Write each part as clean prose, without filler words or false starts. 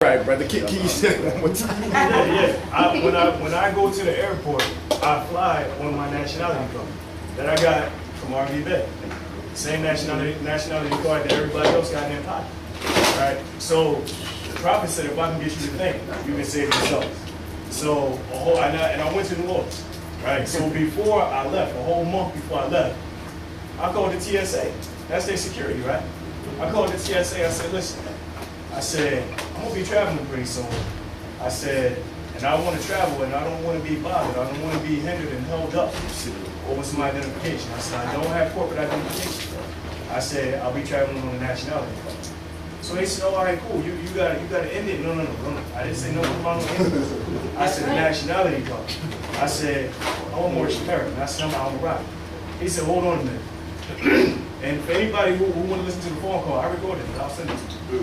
Right, brother. Can you say that one more time? Yeah. When I go to the airport, I fly on my nationality card that I got from Amazight Bey. Same nationality card that everybody else got in their pocket. Right? So the prophet said, if I can get you to think, you can save yourself. So and I went to New Orleans. Right? So before I left, a whole month before I left, I called the TSA. That's their security, right? I called the TSA. I said, listen. I said, I'm going to be traveling pretty soon. I said, and I want to travel, and I don't want to be bothered. I don't want to be hindered and held up over some identification. I said, I don't have corporate identification. I said, I'll be traveling on a nationality card. So they said, oh, all right, cool. You got to end it. No. I didn't say nothing about no end it. I said, nationality card. I said, I'm a Moorish American. I said, I'm a rock. He said, hold on a minute. And for anybody who want to listen to the phone call, I recorded it. I'll send it to you.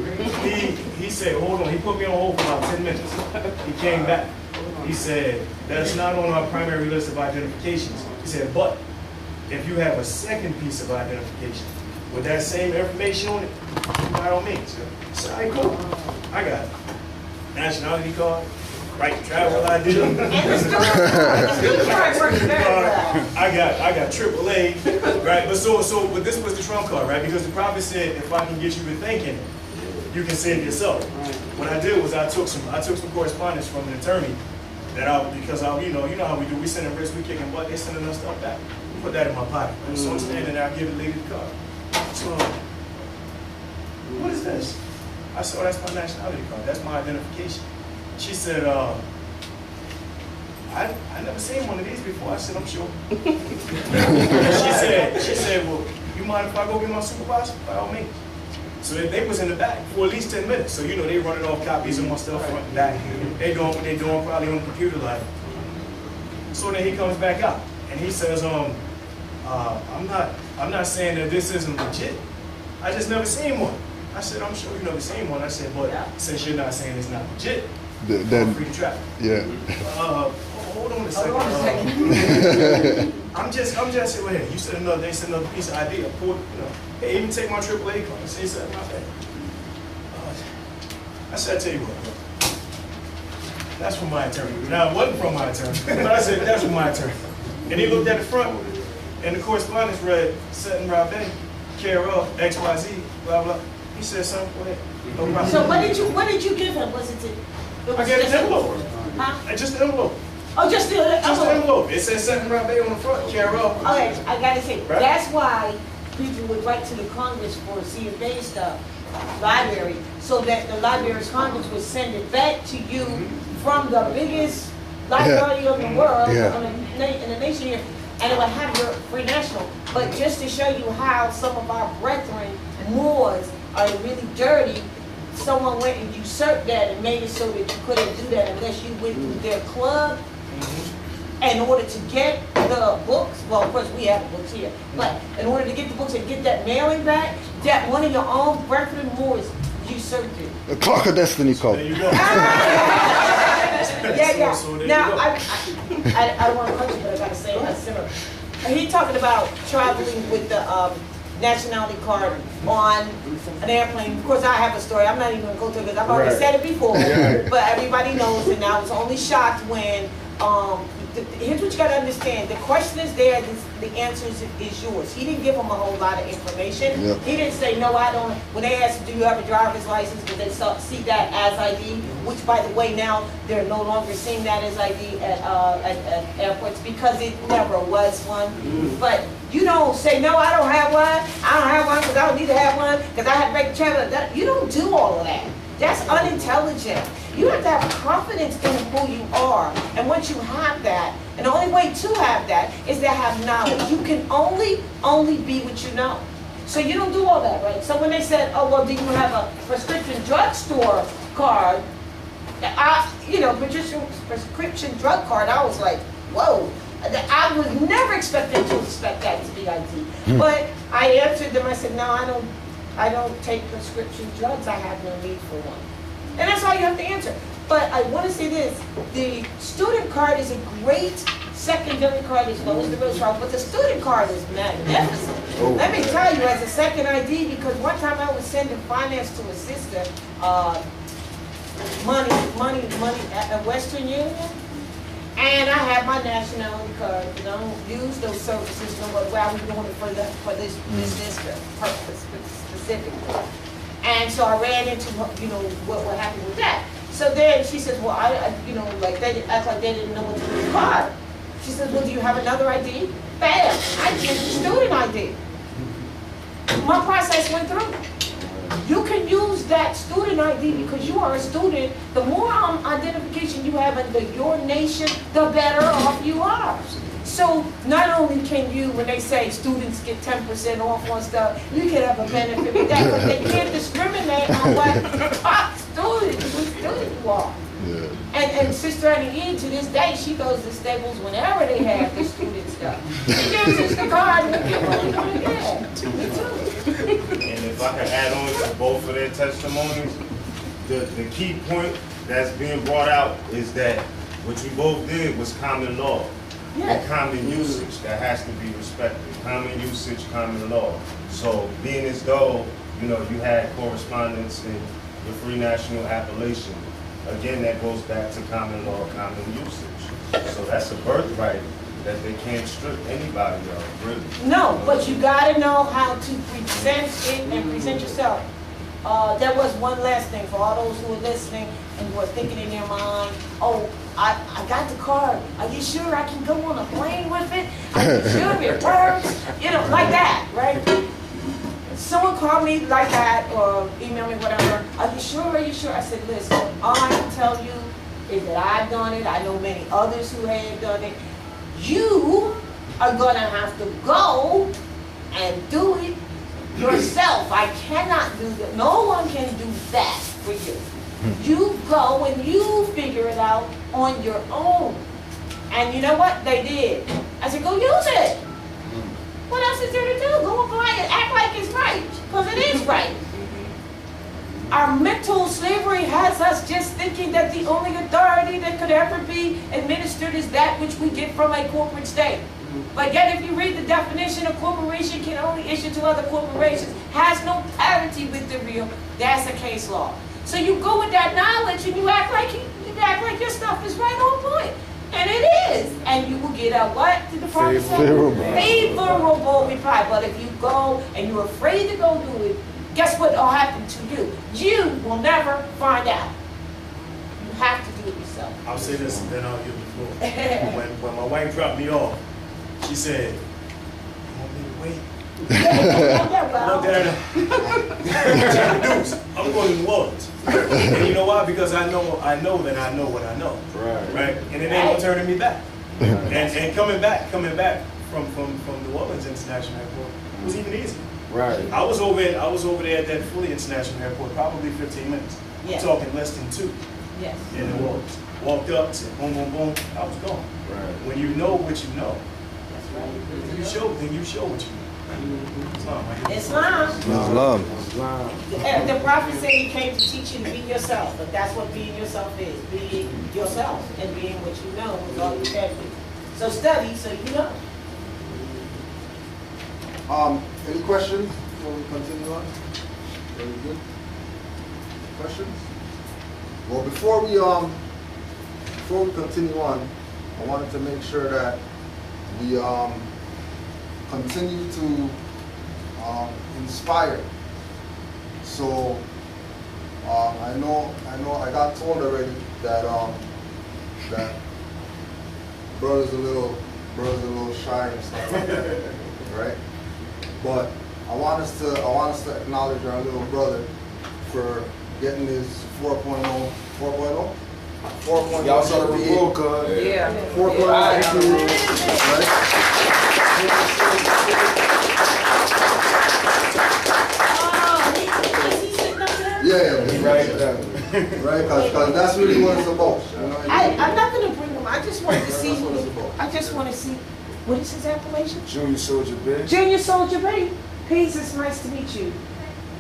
He said, hold on. He put me on hold for about 10 minutes. He came back. He said, that's not on our primary list of identifications. He said, but if you have a second piece of identification with that same information on it, by all means. I said, all right, cool. I got it. Nationality card, right to travel ID. I got AAA, right? But this was the trump card, right? Because the prophet said, if I can get you to thinking, you can save yourself. What I did was I took some correspondence from an attorney you know how we do. We send them wrist, we kicking butt. They sending us stuff back. We put that in my pocket. Right? So I'm standing there, I give the lady the card. So, what is this? I said, oh, that's my nationality card. That's my identification. She said, I never seen one of these before. I said, I'm sure. she said, well, you mind if I go get my supervisor? By all means. So they was in the back for at least 10 minutes. So, you know, they running off copies of my stuff front and back. They doing what they doing probably on the computer like. So then he comes back out and he says, I'm not saying that this isn't legit. I just never seen one. I said, I'm sure you never seen one. I said, but since you're not saying it's not legit, I'm free to travel. Yeah. Hold on a second. I'm just saying, well, hey, you said they said another piece of ID. I pulled, hey, even take my AAA card. I said, it's my thing. I said, I tell you what, that's from my attorney. Now, it wasn't from my attorney, but I said, that's from my attorney. And he looked at the front, and the correspondence read, Sutton Rabbi, care of XYZ, blah, blah. He said something, go ahead. No problem. So what did you give him? Was it I gave an envelope. Huh? Just an envelope. Oh, just the envelope. It says Sutton Rabbi on the front, care of. Okay, I gotta say, right? That's why people would write to the Congress for CFA stuff, library, so that the Library of Congress would send it back to you from the biggest library of the world in the nation here, and it would have your free national. But just to show you how some of our brethren, Moors, are really dirty, someone went and usurped that and made it so that you couldn't do that unless you went through their club in order to get the books. Well, of course, we have the books here, but in order to get the books and get that mailing back, that one of your own brethren Moors usurped it. The clock of destiny code. There you go. Yeah. So now, I don't want to cut you, but I got to say it similar. He talking about traveling with the nationality card on an airplane. Of course, I have a story. I'm not even going to go through it because I've already said it before. But everybody knows, and I was only shocked when, here's what you got to understand. The question is there, the answer is yours. He didn't give them a whole lot of information. He didn't say, no, I don't. When they asked, do you have a driver's license, did they see that as ID? Which, by the way, now they're no longer seeing that as ID at airports because it never was one. But you don't say, no, I don't have one. I don't have one because I don't need to have one because I have to make a travel. You don't do all of that. That's unintelligent. You have to have confidence in who you are. And once you have that, and the only way to have that is to have knowledge. You can only be what you know. So you don't do all that, right? So when they said, oh, well, do you have a prescription drugstore card? Prescription drug card, I was like, whoa. I was never expecting to expect that to be ID. But I answered them, I said, no, I don't take prescription drugs. I have no need for one. And that's all you have to answer. But I want to say this, the student card is a great secondary card as well as the real card, but the student card is magnificent. Let me tell you, as a second ID, because one time I was sending finance to a sister, money at Western Union, and I have my nationality card. I don't use those services no more. Well, I was doing it for this district purpose specifically. And so I ran into, what happened with that. So then she says, well, like they act like they didn't know what to do with the card. She says, well, do you have another ID? Bam, I did student ID. My process went through. You can use that student ID because you are a student. The more identification you have under your nation, the better off you are. So not only can you, when they say students get 10% off on stuff, you can have a benefit with that, but they can't discriminate on what student you are. Yeah. And Sister Annie, to this day, she goes to Staples whenever they have the student stuff. She gives us the card and we get what we want to get. Me too. And if I can add on to both of their testimonies, the key point that's being brought out is that what you both did was common law. And common usage that has to be respected. Common usage, common law. So being as though, you had correspondence in the free national appellation, again, that goes back to common law, common usage. So that's a birthright that they can't strip anybody of, really. No, but you gotta know how to present it and present yourself. There was one last thing for all those who are listening and who are thinking in their mind, oh, I got the card. Are you sure I can go on a plane with it? Are you sure it works? Like that, right? Someone called me like that or email me, whatever. Are you sure? Are you sure? I said, listen, all I can tell you is that I've done it. I know many others who have done it. You are going to have to go and do it yourself. I cannot do that. No one can do that for you. You go and you figure it out on your own. And you know what? They did. I said, go use it. What else is there to do? Go apply it. Act like it's right. Because it is right. Our mental slavery has us just thinking that the only authority that could ever be administered is that which we get from a corporate state. But yet if you read the definition, a corporation can only issue to other corporations, has no parity with the real. That's a case law. So you go with that knowledge and you act like your stuff is right on point. And it is. And you will get a what? Did the prophet say? Favorable reply. But if you go and you're afraid to go do it, guess what will happen to you? You will never find out. You have to do it yourself. I'll say this and then I'll give the floor. When my wife dropped me off, she said, you want me to wait? Look at her. I'm going to New Orleans. And you know why? Because I know that I know what I know. Right? And it ain't gonna turn me back. And coming back from New Orleans International Airport was even easier. Right. I was over there at that Philly International Airport probably 15 minutes. Yeah. I'm talking less than 2. Yes. In New Orleans. Walked up, said boom, boom, boom, I was gone. Right. When you know what you know, That's right. then you show what you know. Islam. Islam. The prophet said he came to teach you to be yourself, but that's what being yourself is. Being yourself and being what you know is all you can do. So study so you know. Any questions before we continue on? Very good. Questions? Well, before we continue on, I wanted to make sure that we continue to inspire. So I know I got told already that that brother's a little shy and stuff like that, right? But I want us to acknowledge our little brother for getting his 4.0. 4.0. Y'all saw the report card. Yeah. 4.0. Right? Yeah, right. Right, because that's really what it's about. You know? I'm not going to bring him. I just want to see. What is his appellation? Junior Soldier Bey. Junior Soldier Bey. Peace, it's nice to meet you.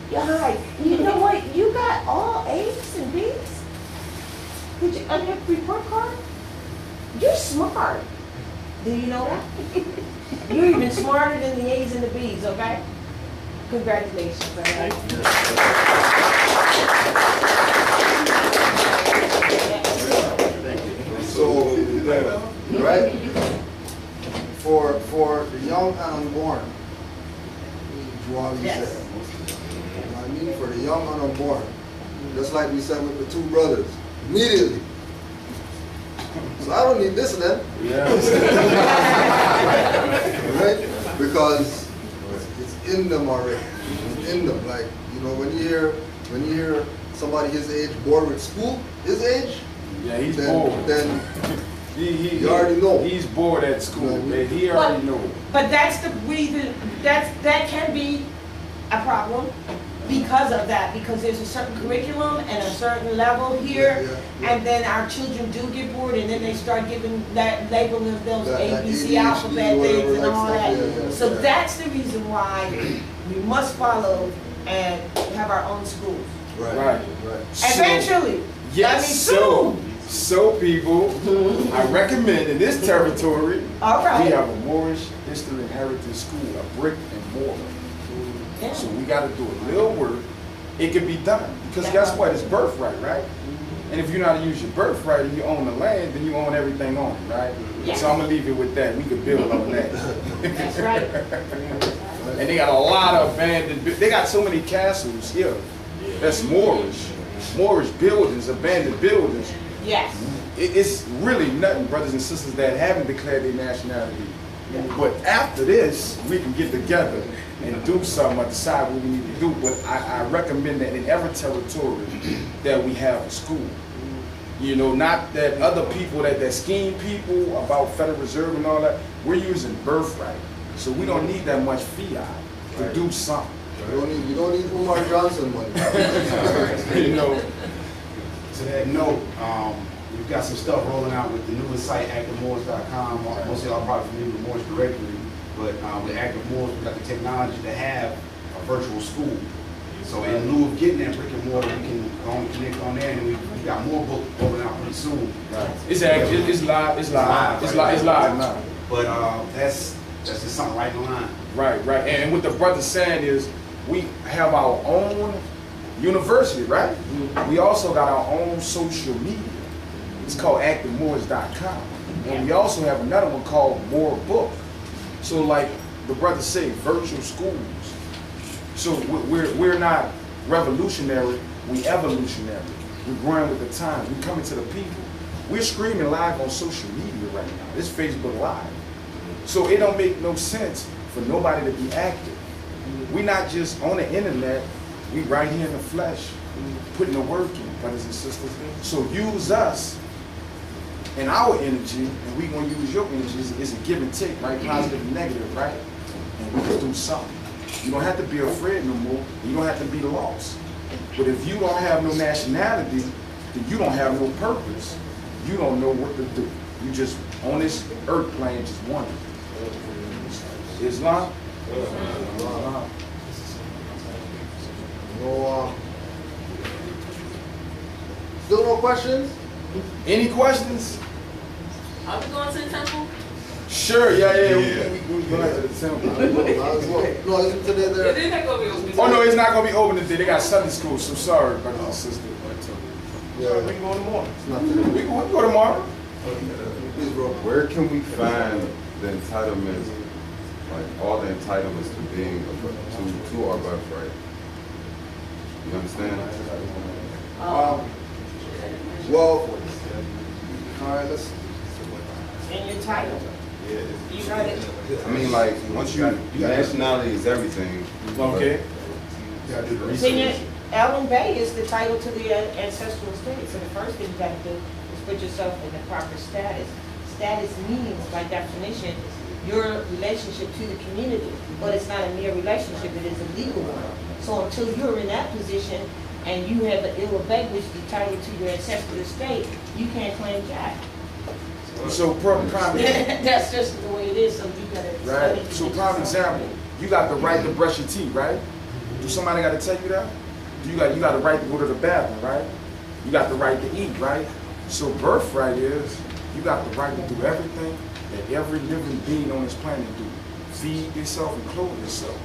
Yeah, hi. You know what? You got all A's and B's? Did you, on your report card? You're smart. Do you know that? You're even smarter than the A's and the B's, okay? Congratulations. young and unborn, Joali Yes. said. You know what I mean? For the young and unborn. Just like we said with the two brothers. Immediately. So I don't need this then. Yeah. Right? Because it's in them already. It's in them. Like, you know, when you hear somebody his age bored with school, his age, Yeah, he's then, bored. then He you already know. He's bored at school, man. He already know. But that's the reason, that can be a problem because of that, because there's a certain curriculum and a certain level here, and then our children do get bored, and then they start giving that, labeling themselves That ABC ADHD, alphabet things and whatever, all like that. stuff, yeah, So yeah. that's the reason why we must follow and have our own schools. Right. Eventually. Yes, I mean, so people, I recommend in this territory, All right. we have a Moorish History and Heritage School, a brick and mortar. Yeah. So we got to do a little work. It can be done. Because guess what? It's birthright, right? And if you know how to use your birthright and you own the land, then you own everything on it, right? Yeah. So I'm going to leave it with that. We could build on that. That's right. And they got a lot of abandoned, they got so many castles here. That's Moorish buildings, abandoned buildings. Yes. It's really nothing, brothers and sisters, that haven't declared their nationality. But after this, we can get together and do something or decide what we need to do. But I recommend that in every territory that we have a school. You know, not that other people, that scheme people about Federal Reserve and all that, we're using birthright. So we don't need that much fiat to do something. You don't need Umar Johnson money. You know, To that note, we've got some stuff rolling out with the newest site, activemoors.com. Most of y'all are probably familiar with Moorish directory, but with Active Moors, we've got the technology to have a virtual school. So in lieu of getting that brick and mortar, we can go and connect on there, and we've got more books rolling out pretty soon. it's active, it's live now. But that's just something right in line. Right. And what the brother's saying is, we have our own university, right? We also got our own social media. It's called activemoors.com. And we also have another one called More Book. So like the brother said, virtual schools. So we're not revolutionary, we evolutionary. We're growing with the time. We're coming to the people. We're screaming live on social media right now. It's Facebook Live. So it don't make no sense for nobody to be active. We're not just on the internet, we right here in the flesh, putting the work in, brothers and sisters. So use us and our energy, and we gonna use your energy. It's a give and take, right? Positive and negative, right? And we can do something. You don't have to be afraid no more. You don't have to be lost. But if you don't have no nationality, then you don't have no purpose. You don't know what to do. You just on this earth plane just wondering. Islam? No, still no questions? Any questions? Are we going to the temple? Sure, yeah. We go to the temple. Might as well. No, isn't today It there? is not going to be open. Oh no, it's not gonna be open today. They got Sunday school, so sorry, brothers and sisters. Yeah, We can go in the morning. it's not today. We can go tomorrow. Please, bro. Where can we find the entitlements, like all the entitlements to being to our birthright? You understand? Well, all right, let's. And your title. You got it. I mean, like once nationality is everything. Okay. Senior Ellen Bay is the title to the ancestral estate. So the first thing you got to do is put yourself in the proper status. Status means, by definition, your relationship to the community. But it's not a mere relationship, it is a legal one. So until you're in that position and you have an ill abate, which is title to your ancestral estate, you can't claim jack. So prime That's just the way it is, so you gotta. right. So prime example, you got the right to brush your teeth, right? Do somebody got to tell you that? You got the right to go to the bathroom, right? You got the right to eat, right? So birthright is you got the right to do everything that every living being on this planet do. Feed yourself and clothe yourself.